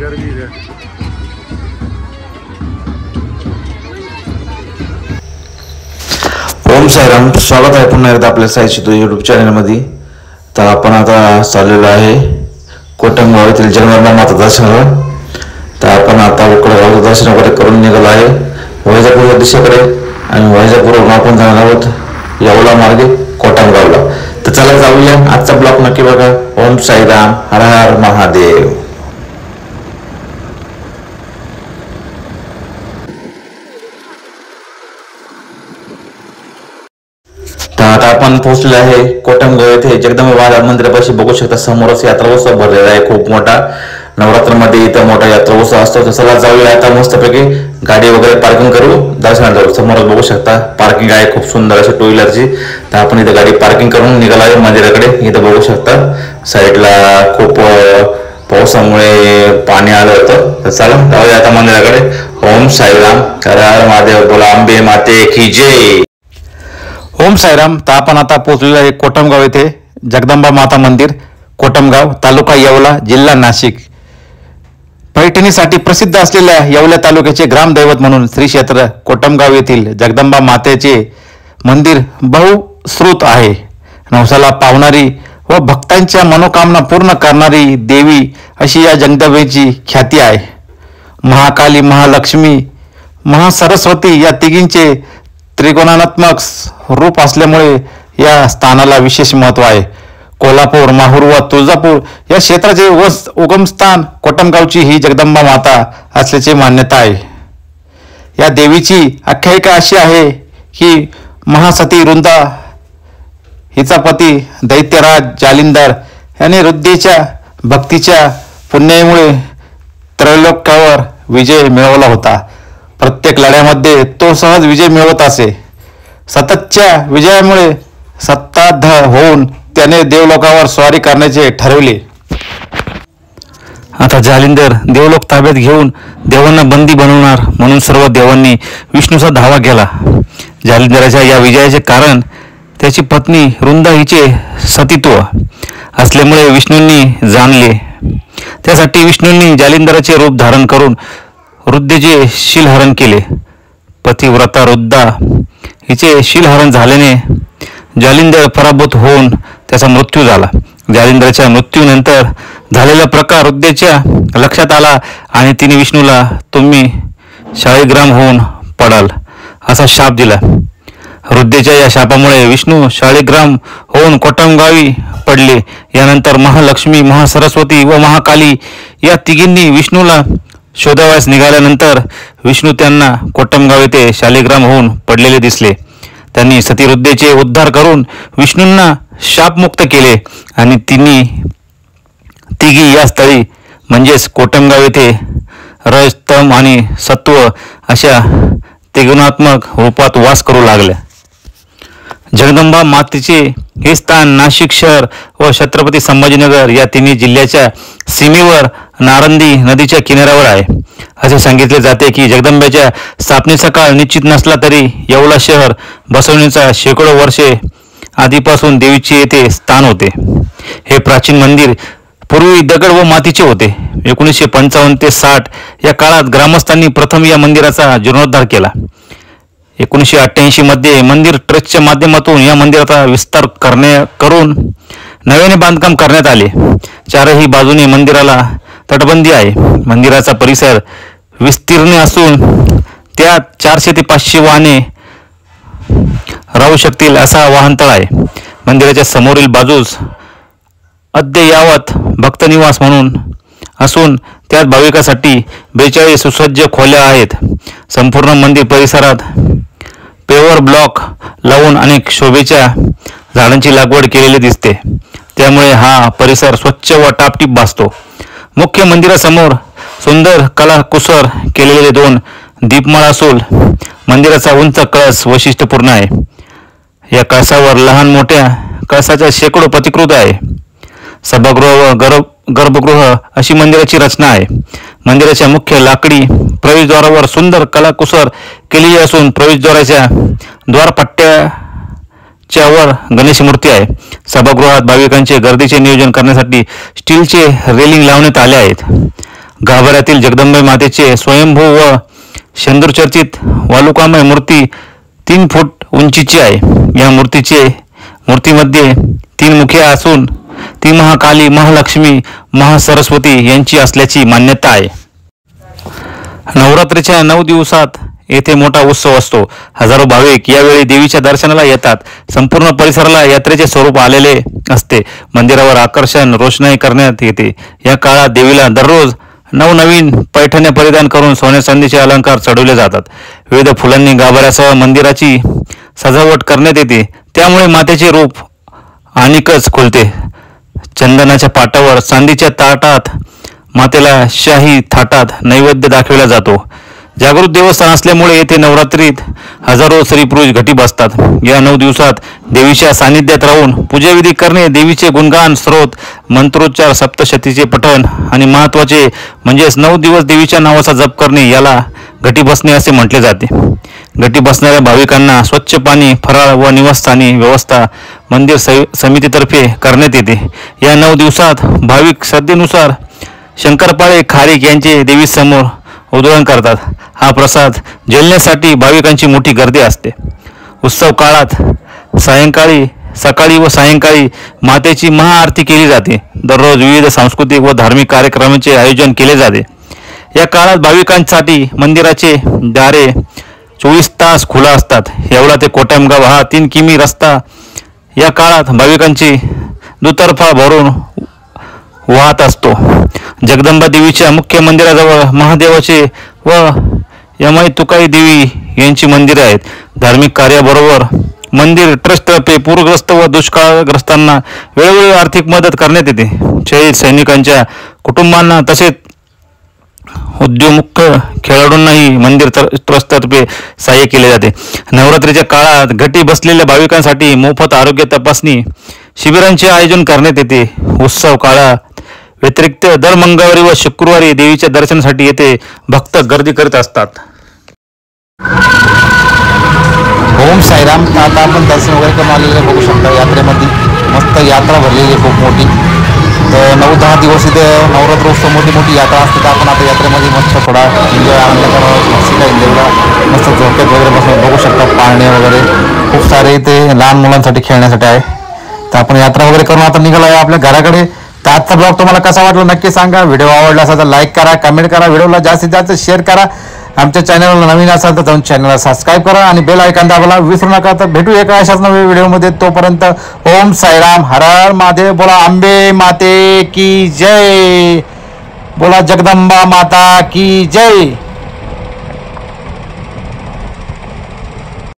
ओम साईराम, स्वागत आहे पुन्हा एकदा आपल्या साई शितू यूट्यूब चॅनलमध्ये. तर आपण आता चाललेलो आहे कोटमगाव येथील जगदंबा माता दर्शनाला. तर आपण आता उकडगावचं दर्शन वगैरे करून निघालो आहे वैजापूरच्या दिशेकडे आणि वैजापूरवरून आपण जाणार आहोत येवला मार्गे कोटमगावला. तर चला जाऊया. आजचा ब्लॉग नक्की बघा. ओम साईराम, हर हर महादेव. आता आपण पोहोचले आहे कोटमगाव येथे जगदंबा मंदिरापाशी. बघू शकता समोरच यात्रा उत्सव भरलेला आहे खूप मोठा. नवरात्रमध्ये इथं मोठा यात्रा उत्सव असतो. तर चला जाऊया आता मस्तपैकी गाडी वगैरे पार्किंग करू, दर्शनाला जाऊ. समोरच बघू शकता पार्किंग आहे खूप सुंदर अशी टू व्हीलरची. तर आपण इथे गाडी पार्किंग करून निघालो आहे मंदिराकडे. इथं बघू शकता साईडला खूप पावसामुळे पाणी आलं होतं. तर चला जाऊया आता मंदिराकडे. ओम साईराम, हर हर महादेव, बोला अंबे माते की जय. ओम साईराम. तर आपण आता पोहोचलेलो आहे कोटमगाव येथे जगदंबा माता मंदिर, कोटमगाव, तालुका येवला, जिल्हा नाशिक. पैठणीसाठी प्रसिद्ध असलेल्या येवला तालुक्याचे ग्रामदैवत म्हणून श्री क्षेत्र कोटमगाव येथील जगदंबा मातेचे मंदिर बहुश्रुत आहे. नवसाला पावणारी व भक्तांच्या मनोकामना पूर्ण करणारी देवी अशी या जगदंबेची ख्याती आहे. महाकाली, महालक्ष्मी, महासरस्वती या तिघींचे त्रिगुणात्मक रूप असल्यामुळे या स्थानाला विशेष महत्त्व आहे. कोल्हापूर, माहूर व तुळजापूर या क्षेत्राचे उगमस्थान कोटमगावची ही जगदंबा माता असल्याची मान्यता आहे. या देवीची आख्यायिका अशी आहे की महासती रुंदा हिचा पती दैत्यराज जालिंदर याने रुद्रेच्या भक्तीच्या पुण्यामुळे त्रैलोक्यावर विजय मिळवला होता. प्रत्येक लढ्यामध्ये तो सहज विजय मिळवत असे. सततच्या विजयामुळे सत्ताधार होऊन त्याने देवलोकावर स्वारी करण्याचे ठरवले. आता जालिंदर देवलोक ताब्यात घेऊन देवांना बंदी बनवणार म्हणून सर्व देवांनी विष्णूचा धावा केला. जालिंदराच्या या विजयाचे कारण त्याची पत्नी रुंदा हिचे सतीत्व असल्यामुळे विष्णूंनी जाणले. त्यासाठी विष्णूंनी जालिंदराचे रूप धारण करून रुद्रेचे शीलहरण केले. पतिव्रता रुद्रा हिचे शीलहरण झाल्याने जालिंदर पराभूत होऊन त्याचा मृत्यू झाला. जालिंदरच्या मृत्यूनंतर झालेला प्रकार रुद्रेच्या लक्षात आला आणि तिने विष्णूला तुम्ही शाळीग्राम होऊन पडाल असा शाप दिला. रुद्रेच्या या शापामुळे विष्णू शाळीग्राम होऊन कोटमगावी पडले. यानंतर महालक्ष्मी, महासरस्वती व महाकाली या तिघींनी विष्णूला शोधावयास निघाल्यानंतर विष्णू त्यांना कोटमगाव येथे शालिग्राम होऊन पडलेले दिसले. त्यांनी सती रुद्रेचे उद्धार करून विष्णूंना शापमुक्त केले आणि तिघी या स्थळी म्हणजेच कोटमगाव येथे रज, तम आणि सत्व अशा त्रिगुणात्मक रूपात वास करू लागल्या. जगदंबा मातेचे हे स्थान नाशिक शहर व छत्रपती संभाजीनगर या तिन्ही जिल्ह्याच्या सीमेवर नारंदी नदीच्या किनाऱ्यावर आहे. असे सांगितले जाते की जगदंबेच्या स्थापनेचा काळ निश्चित नसला तरी येवला शहर बसवण्याचा शेकडो वर्षे आधीपासून देवीचे येथे स्थान होते. हे प्राचीन मंदिर पूर्वी दगड व मातीचे होते. 1955 ते 60 या काळात ग्रामस्थांनी प्रथम या मंदिराचा जीर्णोद्धार केला. 1988 मध्ये मंदिर ट्रस्टच्या माध्यमातून या मंदिराचा विस्तार करून नव्याने बांधकाम करण्यात आले. चारही बाजूने मंदिराला तटबंदी आहे. मंदिराचा परिसर विस्तीर्ण असून त्यात 400 ते 500 वाहने राहू शकतील असा वाहनतळ आहे. मंदिराच्या समोरील बाजूस अद्ययावत भक्तनिवास म्हणून असून त्यात भाविकांसाठी 42 सुसज्ज खोल्या आहेत. संपूर्ण मंदिर परिसरात पेवर ब्लॉक लावून अनेक शोभेच्या झाडांची लागवड केलेली दिसते. त्यामुळे हा परिसर स्वच्छ व टापटीप भासतो. मुख्य मंदिरासमोर सुंदर कलाकुसर केलेले 2 दीपमाळ असून मंदिराचा उंच कळस वैशिष्ट्यपूर्ण आहे. या कळसावर लहान मोठ्या कळसाच्या शेकडो प्रतिकृती आहे. सभागृह व गर्भगृह अशी मंदिराची रचना आहे. मंदिराच्या मुख्य लाकडी प्रवेशद्वारावर सुंदर कलाकुसर केलेली असून प्रवेशद्वाराच्या द्वारपट्ट्याच्या वर गणेश मूर्ती आहे. सभागृहात भाविकांचे गर्दीचे नियोजन करण्यासाठी स्टीलचे रेलिंग लावण्यात आले आहेत. गाभाऱ्यातील जगदंबे मातेचे स्वयंभू व शेंदूरचर्चित वालुकामय मूर्ती 3 फूट उंचीची आहे. या मूर्तीमध्ये 3 मुखे असून ती महाकाली, महालक्ष्मी, महासरस्वती यांची असल्याची मान्यता आहे. नवरात्रीच्या 9 दिवसात येथे मोठा उत्सव असतो. हजारो भाविक यावेळी देवीच्या दर्शनाला येतात. संपूर्ण परिसराला यात्रेचे स्वरूप आलेले असते. मंदिरावर आकर्षण रोषणाई करण्यात येते. या काळात देवीला दररोज नवनवीन पैठण्या परिधान करून सोन्या चांदीचे अलंकार चढवले जातात. विविध फुलांनी गाभाऱ्यासह मंदिराची सजावट करण्यात येते. त्यामुळे मातेचे रूप आणिकच खुलते. चंदनाच्या पाटावर चांदीच्या ताटात मातेला शाही थाटात नैवेद्य दाखविला जातो. जागृत देवस्थान असल्यामुळे येथे नवरात्रीत हजारो स्त्रीपुरुष घटी बसतात. या 9 दिवसात देवीच्या सानिध्यात राहून पूजाविधी करणे, देवीचे गुणगान, स्तोत्र, मंत्रोच्चार, सप्तशतीचे पठण आणि महत्त्वाचे म्हणजेच 9 दिवस देवीच्या नावाचा जप करणे याला घटी बसणे असे म्हटले जाते. घटी बसणाऱ्या भाविकांना स्वच्छ पाणी, फराळ व निवासस्थानी व्यवस्था मंदिर समितीतर्फे करण्यात येते. या 9 दिवसात भाविक श्रद्धेनुसार शंकरपाळे, खारीक यांचे देवीसमोर उधळण करतात. हा प्रसाद जेलण्यासाठी भाविकांची मोठी गर्दी असते. उत्सव काळात सकाळी व सायंकाळी मातेची महाआरती केली जाते. दररोज विविध सांस्कृतिक व धार्मिक कार्यक्रमांचे आयोजन केले जाते. या काळात भाविकांसाठी मंदिराचे दारे 24 तास खुला असतात. येवला ते कोटमगाव हा 3 किमी रस्ता या काळात भाविकांची दुतर्फा भरून वाहत असतो. जगदंबा देवीच्या मुख्य मंदिराजवळ महादेवाचे व यमाई तुकाई देवी यांची मंदिरे आहेत. धार्मिक कार्याबरोबर मंदिर ट्रस्टतर्फे पूरग्रस्त व दुष्काळग्रस्तांना वेळोवेळी आर्थिक मदत करण्यात येते. शहीद सैनिकांच्या कुटुंबांना तसेच उद्योन्मुख खेळाडूंनाही मंदिर ट्रस्टतर्फे सहाय्य केले जाते. नवरात्रीच्या काळात घटी बसलेल्या भाविकांसाठी मोफत आरोग्य तपासणी शिबिरांचे आयोजन करण्यात येते. उत्सव काळात व्यतिरिक्त दर मंगळवारी व शुक्रवारी देवीच्या दर्शनासाठी येथे भक्त गर्दी करीत असतात. ओम साईराम. आता आपण दर्शन वगैरे करून आलेले बघू शकता. यात्रेमध्ये मस्त यात्रा भरलेली आहे, खूप मोठी. तर 9-10 दिवस इथे नवरात्रोत्सव मोठी यात्रा असते. तर आपण आता यात्रेमध्ये मस्त थोडा एन्जॉय आनंद करावा. मस्त झोक्यात वगैरे बसून बघू शकता. पाळणे वगैरे खूप सारे इथे लहान मुलांसाठी खेळण्यासाठी आहे. तर आपण यात्रा वगैरे करून आता निघालो आहे आपल्या घराकडे. तर आजचा ब्लॉग तुम्हाला कसा वाटला नक्की सांगा. व्हिडिओ आवडला असेल तर लाईक करा, कमेंट करा, व्हिडिओला जास्तीत जास्त शेअर करा. आमच्या चॅनलला नवीन असाल तर जाऊन चॅनलला सबस्क्राईब करा आणि बेल आयकॉन दाबायला विसरू नका. तर भेटू एका अशाच नव्या व्हिडिओमध्ये. तोपर्यंत ओम साईराम, हर हर महादेव. बोला अंबे माते की जय. बोला जगदंबा माता की जय.